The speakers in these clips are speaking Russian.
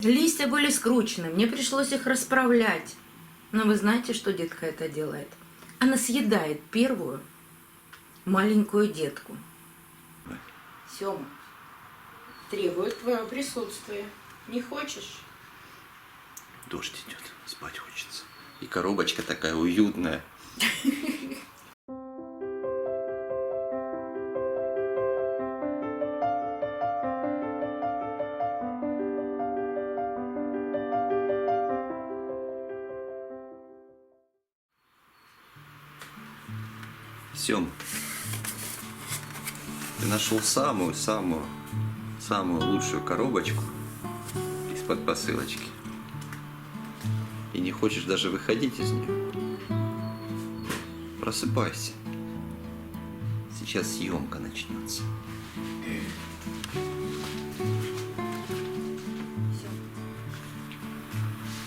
Листья были скручены, мне пришлось их расправлять. Но вы знаете, что детка это делает? Она съедает первую маленькую детку. Сёма требует твоего присутствия. Не хочешь? Дождь идет, спать хочется. И коробочка такая уютная. Сём, ты нашел самую лучшую коробочку из-под посылочки. И не хочешь даже выходить из нее. Просыпайся. Сейчас съемка начнется.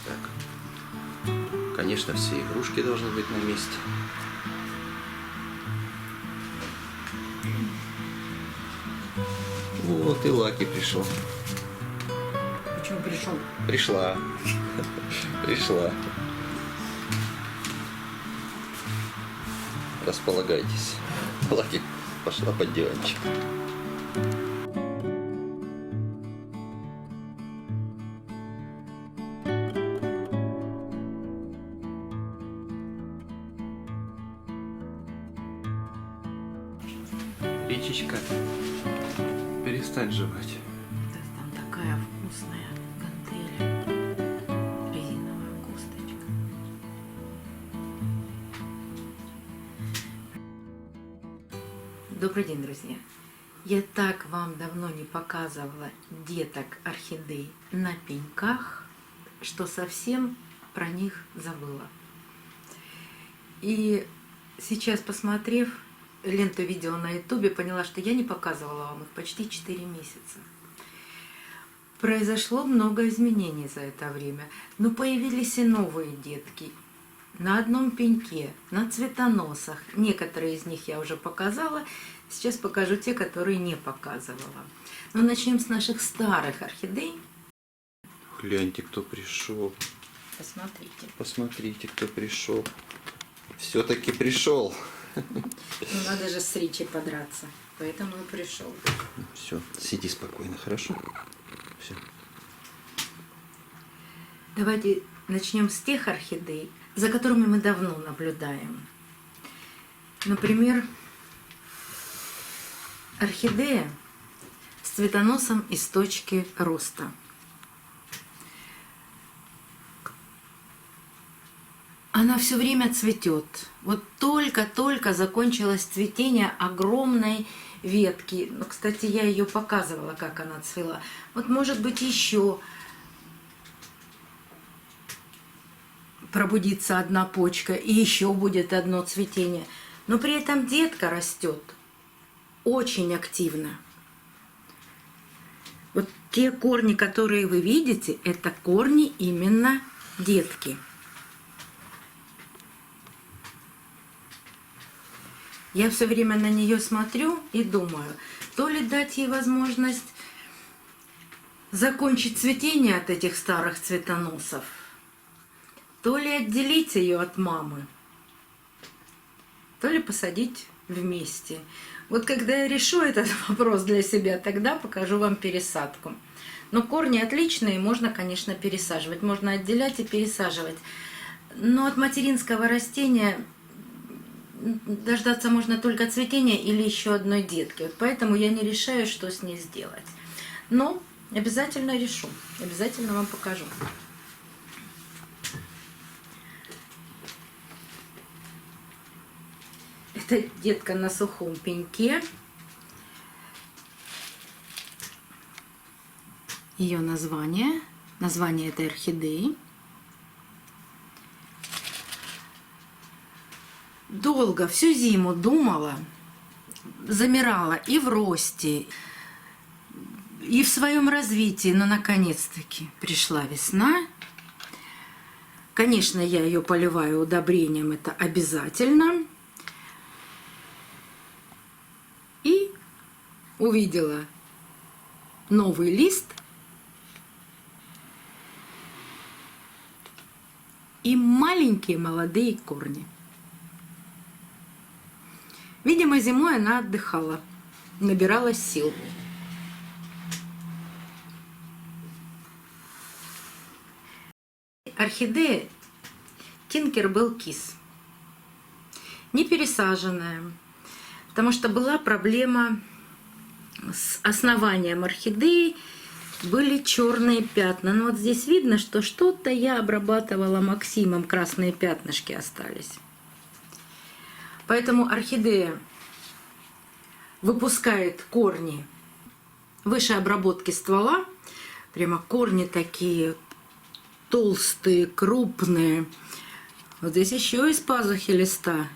Так. Конечно, все игрушки должны быть на месте. Вот и Лаки пришел. Почему пришел? Пришла. Пришла. Располагайтесь. Лаки пошла под диванчик. Речечка, перестань жевать. Там такая вкусная гантеля. Резиновая косточка. Добрый день, друзья! Я так вам давно не показывала деток орхидей на пеньках, что совсем про них забыла. И сейчас, посмотрев ленту видео на ютубе, поняла, что я не показывала вам их почти 4 месяца. Произошло много изменений за это время, но появились и новые детки. На одном пеньке, на цветоносах. Некоторые из них я уже показала. Сейчас покажу те, которые не показывала. Но начнем с наших старых орхидей. Гляньте, кто пришел. Посмотрите. Посмотрите, кто пришел. Все-таки пришел. Ну, надо же с Ричи подраться. Поэтому и пришел. Все, сиди спокойно, хорошо? Все. Давайте начнем с тех орхидей, за которыми мы давно наблюдаем. Например, орхидея с цветоносом из точки роста. Она все время цветет. Вот только-только закончилось цветение огромной ветки. Ну, кстати, я ее показывала, как она цвела. Вот, может быть, еще пробудится одна почка, и еще будет одно цветение. Но при этом детка растет очень активно. Вот те корни, которые вы видите, это корни именно детки. Я все время на нее смотрю и думаю, то ли дать ей возможность закончить цветение от этих старых цветоносов, то ли отделить ее от мамы, то ли посадить вместе. Вот когда я решу этот вопрос для себя, тогда покажу вам пересадку. Но корни отличные, можно, конечно, пересаживать. Можно отделять и пересаживать. Но от материнского растения дождаться можно только цветения или еще одной детки. Вот поэтому я не решаю, что с ней сделать. Но обязательно решу. Обязательно вам покажу. Это детка на сухом пеньке. Ее название этой орхидеи. Долго, всю зиму думала, замирала и в росте, и в своем развитии, но наконец-таки пришла весна. Конечно, я ее поливаю удобрением, это обязательно. И увидела новый лист и маленькие молодые корни. Видимо, зимой она отдыхала, набиралась сил. Орхидея Tinkerbell Kiss. Не пересаженная, потому что была проблема с основанием орхидеи, были черные пятна. Ну вот здесь видно, что что-то я обрабатывала Максимом, красные пятнышки остались. Поэтому орхидея выпускает корни выше обработки ствола. Прямо корни такие толстые, крупные. Вот здесь еще из пазухи листа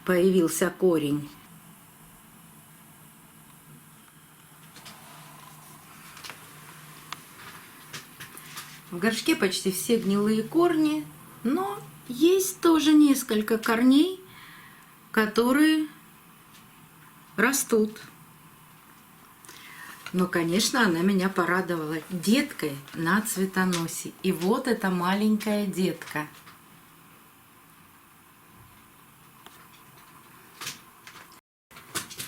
появился корень. В горшке почти все гнилые корни, но есть тоже несколько корней, которые растут. Но, конечно, она меня порадовала деткой на цветоносе. И вот эта маленькая детка.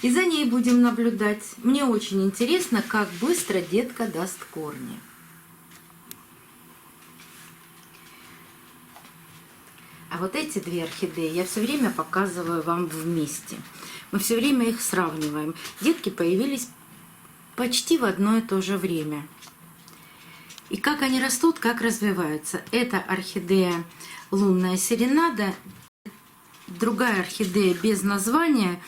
И за ней будем наблюдать. Мне очень интересно, как быстро детка даст корни. А вот эти две орхидеи я все время показываю вам вместе. Мы все время их сравниваем. Детки появились почти в одно и то же время. И как они растут, как развиваются. Это орхидея лунная серенада, другая орхидея без названия,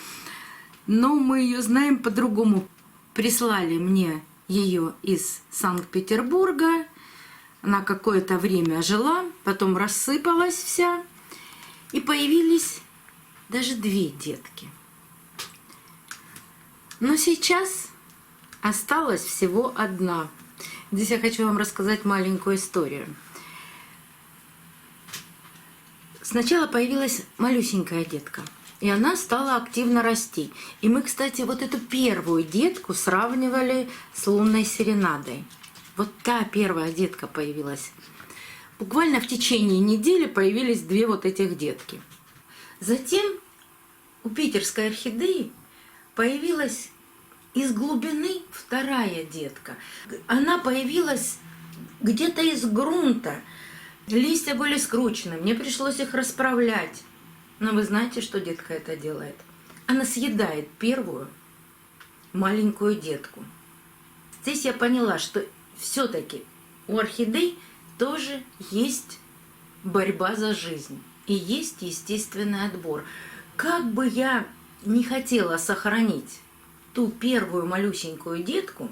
но мы ее знаем по-другому. Прислали мне ее из Санкт-Петербурга. Она какое-то время жила, потом рассыпалась вся, и появились даже две детки. Но сейчас осталась всего одна. Здесь я хочу вам рассказать маленькую историю. Сначала появилась малюсенькая детка, и она стала активно расти. И мы, кстати, вот эту первую детку сравнивали с лунной серенадой. Вот та первая детка появилась. Буквально в течение недели появились две вот этих детки. Затем у питерской орхидеи появилась из глубины вторая детка. Она появилась где-то из грунта. Листья были скручены, мне пришлось их расправлять. Но вы знаете, что детка это делает? Она съедает первую маленькую детку. Здесь я поняла, что все-таки у орхидей тоже есть борьба за жизнь. И есть естественный отбор. Как бы я не хотела сохранить ту первую малюсенькую детку,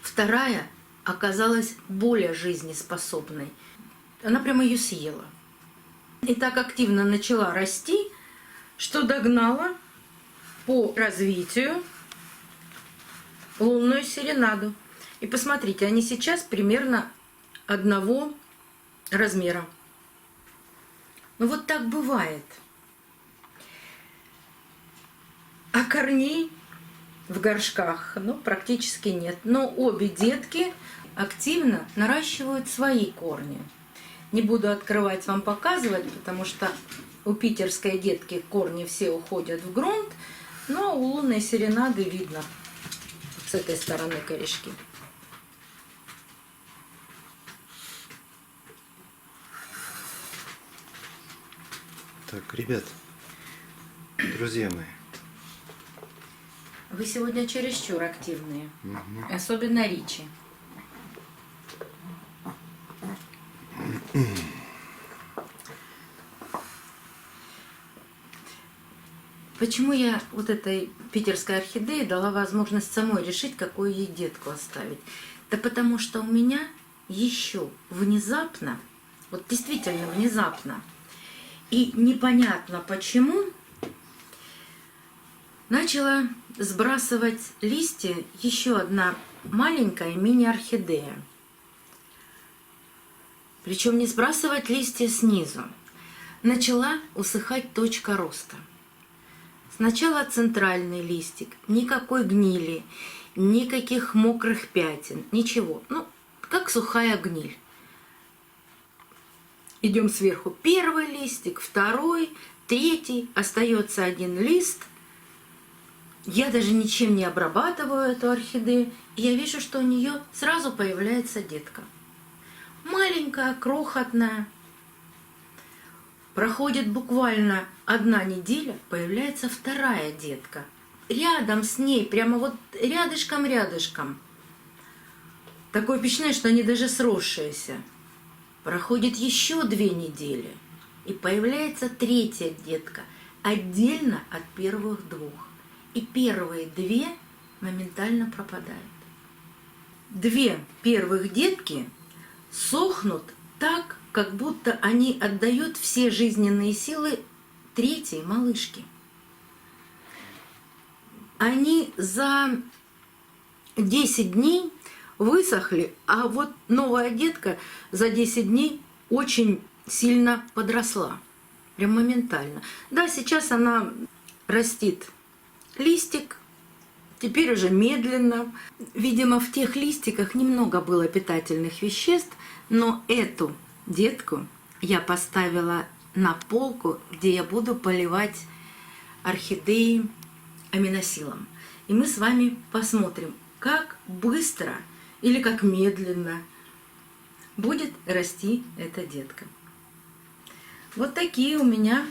вторая оказалась более жизнеспособной. Она прямо ее съела. И так активно начала расти, что догнала по развитию лунную серенаду. И посмотрите, они сейчас примерно одного размера. Ну вот так бывает. А корней в горшках, ну, практически нет. Но обе детки активно наращивают свои корни. Не буду открывать вам, показывать, потому что у питерской детки корни все уходят в грунт, но у лунной серенады видно с этой стороны корешки. Так, ребят, друзья мои. Вы сегодня чересчур активные, особенно Ричи. Почему я вот этой питерской орхидее дала возможность самой решить, какую ей детку оставить? Да потому что у меня еще внезапно, вот действительно внезапно, и непонятно почему, начала сбрасывать листья еще одна маленькая мини-орхидея. Причем не сбрасывать листья снизу. Начала усыхать точка роста. Сначала центральный листик, никакой гнили, никаких мокрых пятен, ничего. Ну, как сухая гниль. Идем сверху. Первый листик, второй, третий. Остается один лист. Я даже ничем не обрабатываю эту орхидею. И я вижу, что у нее сразу появляется детка. Маленькая, крохотная. Проходит буквально 1 неделя, появляется вторая детка. Рядом с ней, прямо вот рядышком-рядышком. Такое впечатление, что они даже сросшиеся. Проходит еще 2 недели, и появляется третья детка, отдельно от первых 2. И первые 2 моментально пропадают. 2 первых детки сохнут так, как будто они отдают все жизненные силы третьей малышке. Они за 10 дней высохли, а вот новая детка за 10 дней очень сильно подросла. Прям моментально. Да, сейчас она растит листик, теперь уже медленно. Видимо, в тех листиках немного было питательных веществ, но эту детку я поставила на полку, где я буду поливать орхидеи аминосилом. И мы с вами посмотрим, как быстро или как медленно будет расти эта детка. Вот такие у меня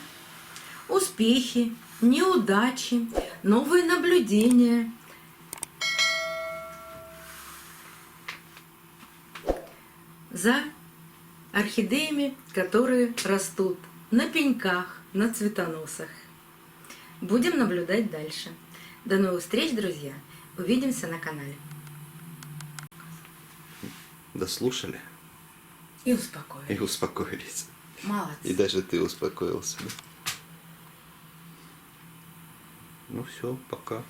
успехи, неудачи, новые наблюдения. За орхидеями, которые растут на пеньках, на цветоносах. Будем наблюдать дальше. До новых встреч, друзья! Увидимся на канале. Дослушали И успокоились. и успокоились. Молодцы. И даже ты успокоился. Ну все, пока.